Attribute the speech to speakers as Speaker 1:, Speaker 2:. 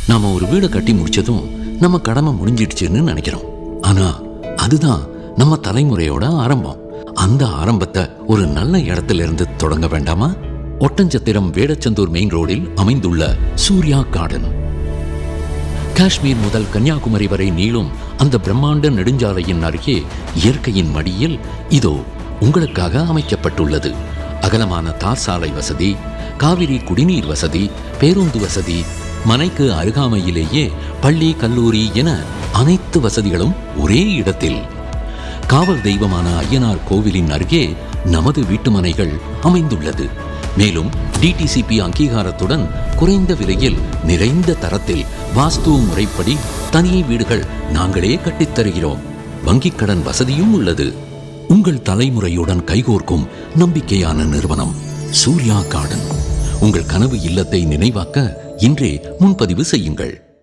Speaker 1: நாம ஒரு வீடை கட்டி முடிச்சதும் நம்ம கடமை முடிஞ்சிடுச்சுன்னு நினைக்கிறோம். ஆனா அதுதான் நம்ம தலைமுறையோட ஆரம்பம். அந்த ஆரம்பத்தை ஒரு நல்ல இடத்துல இருந்து தொடங்க வேண்டாமா? ஒட்டஞ்சத்திரம் வேடச்சந்தூர் மெயின் ரோடில் அமைந்துள்ள சூர்யா கார்டன். காஷ்மீர் முதல் கன்னியாகுமரி வரை நீளும் அந்த பிரம்மாண்ட நெடுஞ்சாலையின் அருகே இயற்கையின் மடியில் இதோ உங்களுக்காக அமைக்கப்பட்டுள்ளது. அகலமான தார் சாலை வசதி, காவிரி குடிநீர் வசதி, பேருந்து வசதி, மனைக்கு அருகாமையிலேயே பள்ளி, கல்லூரி என அனைத்து வசதிகளும் ஒரே இடத்தில். காவல் தெய்வமான ஐயனார் கோவிலின் அருகே நமது வீட்டுமனைகள் அமைந்துள்ளது. மேலும் டிடிசிபி அங்கீகாரத்துடன் குறைந்த விலையில் நிறைந்த தரத்தில் வாஸ்து முறைப்படி தனி வீடுகள் நாங்களே கட்டித்தருகிறோம். வங்கிக் கடன் வசதியும் உள்ளது. உங்கள் தலைமுறையுடன் கைகோர்க்கும் நம்பிக்கையான நிறுவனம் சூர்யா கார்டன். உங்கள் கனவு இல்லத்தை நினைவாக்க இன்றே முன்பதிவு செய்யுங்கள்.